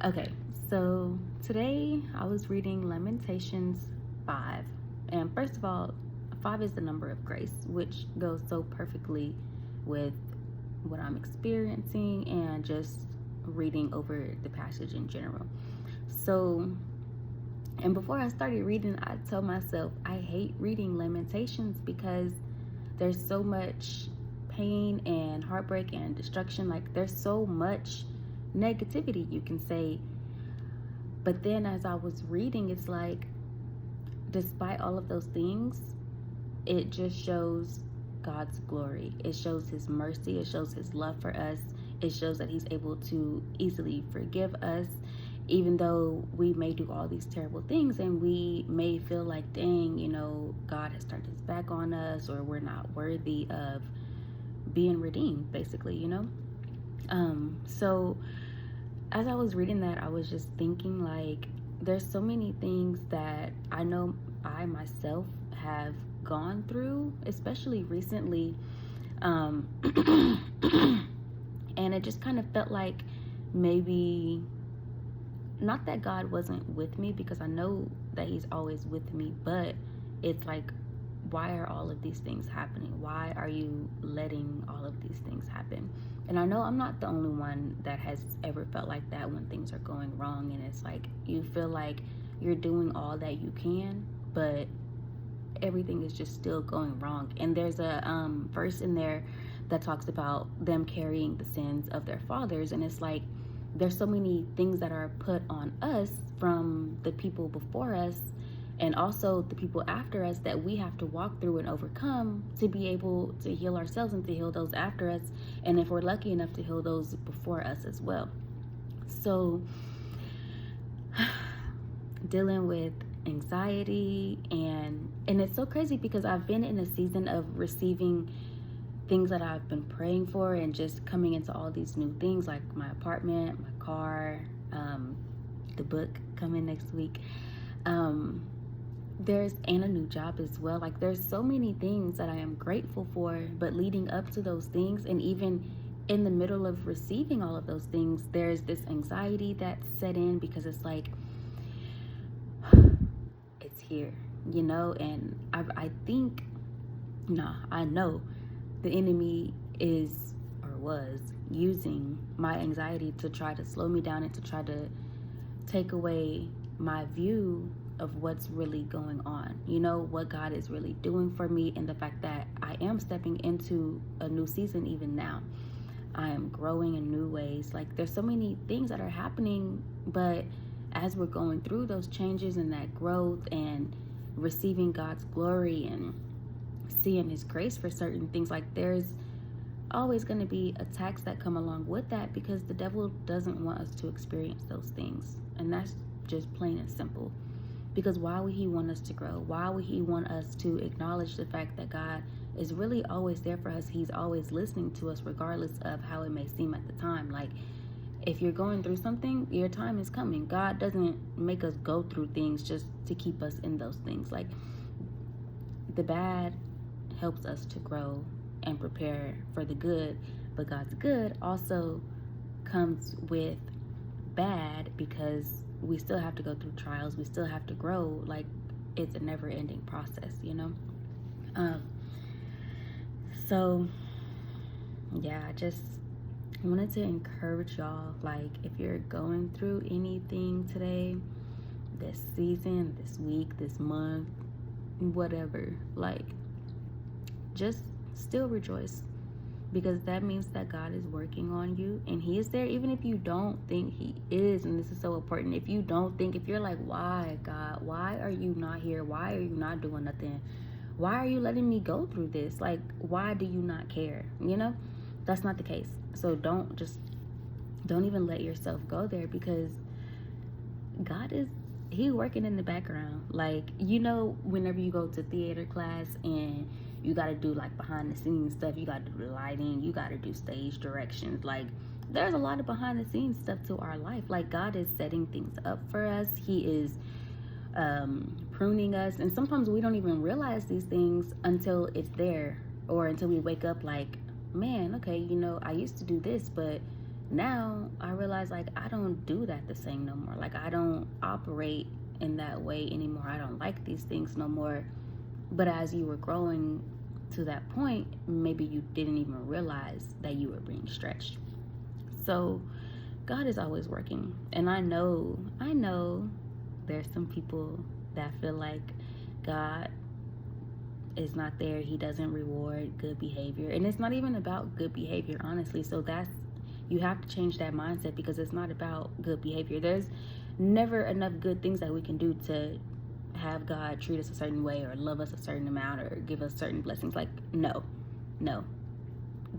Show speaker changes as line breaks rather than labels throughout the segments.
Okay, so today I was reading Lamentations 5. And first of all, 5 is the number of grace, which goes so perfectly with what I'm experiencing and just reading over the passage in general. So, and before I started reading, I told myself I hate reading Lamentations because there's so much pain and heartbreak and destruction. Like, there's so much negativity, you can say. But then as I was reading, it's like, despite all of those things, it just shows God's glory. It shows his mercy. It shows his love for us. It shows that he's able to easily forgive us, even though we may do all these terrible things and we may feel like, dang, God has turned his back on us, or we're not worthy of being redeemed, basically. So as I was reading that, I was just thinking, like, there's so many things that I know I myself have gone through, especially recently. Um, and it just kind of felt like maybe, not that God wasn't with me, because I know that he's always with me, but it's like, why are all of these things happening? Why are you letting all of these things happen? And I know I'm not the only one that has ever felt like that when things are going wrong. And it's like, you feel like you're doing all that you can, but everything is just still going wrong. And there's a verse in there that talks about them carrying the sins of their fathers. And it's like, there's so many things that are put on us from the people before us, and also the people after us, that we have to walk through and overcome to be able to heal ourselves and to heal those after us, and if we're lucky enough to heal those before us as well. So dealing with anxiety, and it's so crazy because I've been in a season of receiving things that I've been praying for, and just coming into all these new things, like my apartment, my car, the book coming next week, and a new job as well. Like, there's so many things that I am grateful for, but leading up to those things, and even in the middle of receiving all of those things, there's this anxiety that's set in, because it's like, it's here, and I know the enemy is, or was, using my anxiety to try to slow me down and to try to take away my view of what's really going on, what God is really doing for me, and the fact that I am stepping into a new season. Even now, I am growing in new ways. Like, there's so many things that are happening, but as we're going through those changes and that growth and receiving God's glory and seeing his grace for certain things, like, there's always going to be attacks that come along with that, because the devil doesn't want us to experience those things. And that's just plain and simple. Because why would he want us to grow? Why would he want us to acknowledge the fact that God is really always there for us? He's always listening to us, regardless of how it may seem at the time. Like, if you're going through something, your time is coming. God doesn't make us go through things just to keep us in those things. Like, the bad helps us to grow and prepare for the good, but God's good also comes with bad, because we still have to go through trials. We still have to grow. Like, it's a never-ending process, So yeah, I just wanted to encourage y'all, like, if you're going through anything today, this season, this week, this month, whatever, like, just still rejoice, because that means that God is working on you, and he is there, even if you don't think he is. And this is so important. If you're like, why, God, why are you not here? Why are you not doing nothing? Why are you letting me go through this? Like, why do you not care? That's not the case. So don't even let yourself go there, because God is, he working in the background. Like, whenever you go to theater class and you got to do, like, behind the scenes stuff, you got to do the lighting, you got to do stage directions. Like, there's a lot of behind the scenes stuff to our life. Like, God is setting things up for us. He is pruning us. And sometimes we don't even realize these things until it's there, or until we wake up like, man, okay, I used to do this, but now I realize like I don't do that the same no more. Like I don't operate in that way anymore. I don't like these things no more. But as you were growing to that point, maybe you didn't even realize that you were being stretched. So God is always working. And I know there's some people that feel like God is not there. He doesn't reward good behavior. And it's not even about good behavior, honestly. So you have to change that mindset, because it's not about good behavior. There's never enough good things that we can do to have God treat us a certain way or love us a certain amount or give us certain blessings. Like, no.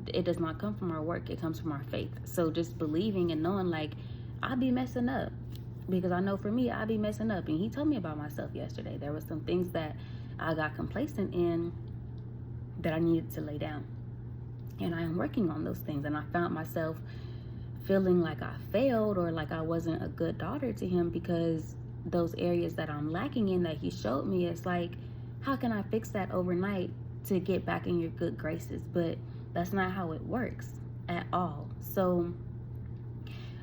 It does not come from our work. It comes from our faith. So just believing and knowing like I'll be messing up, because I know for me, I'll be messing up. And he told me about myself yesterday. There were some things that I got complacent in that I needed to lay down. And I am working on those things. And I found myself feeling like I failed or like I wasn't a good daughter to him, because those areas that I'm lacking in that he showed me, it's like, how can I fix that overnight to get back in your good graces? But that's not how it works at all. So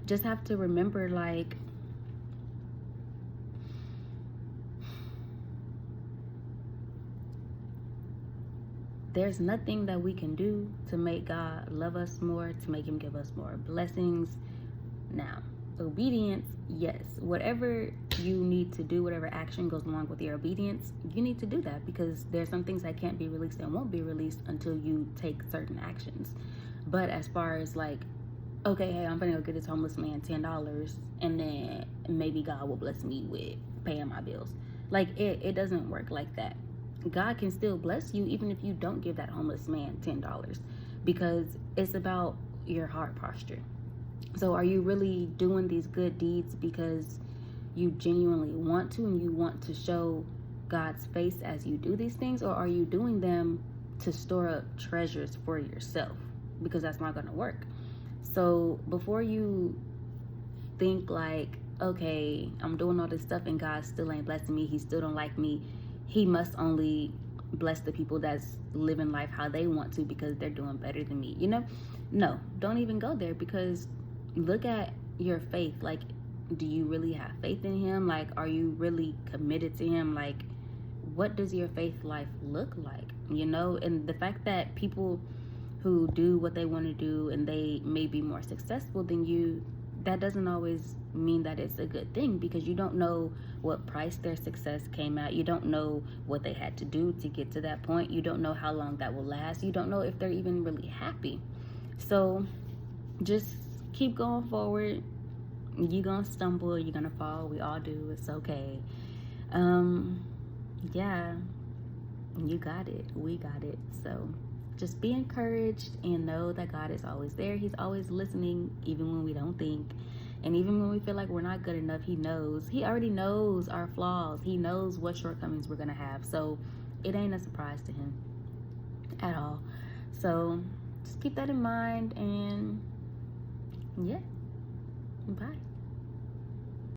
just have to remember, like, there's nothing that we can do to make God love us more, to make him give us more blessings. Now, obedience, yes. Whatever you need to do, whatever action goes along with your obedience, you need to do that, because there's some things that can't be released and won't be released until you take certain actions. But as far as like, okay, hey, I'm gonna go get this homeless man $10 and then maybe God will bless me with paying my bills. Like it doesn't work like that. God can still bless you even if you don't give that homeless man $10, because it's about your heart posture. So are you really doing these good deeds because you genuinely want to and you want to show God's face as you do these things? Or are you doing them to store up treasures for yourself? Because that's not going to work. So before you think like, okay, I'm doing all this stuff and God still ain't blessing me, he still don't like me, he must only bless the people that's living life how they want to because they're doing better than me, No, don't even go there, because look at your faith. Like, do you really have faith in him? Like, are you really committed to him? Like, what does your faith life look like? And the fact that people who do what they want to do and they may be more successful than you, that doesn't always mean that it's a good thing, because you don't know what price their success came at. You don't know what they had to do to get to that point. You don't know how long that will last. You don't know if they're even really happy. So just keep going forward. You're gonna stumble, you're gonna fall, we all do, it's okay. Yeah, you got it, we got it. So just be encouraged and know that God is always there. He's always listening, even when we don't think, and even when we feel like we're not good enough. He already knows our flaws. He knows what shortcomings we're gonna have, so it ain't a surprise to him at all. So just keep that in mind, and yeah, bye.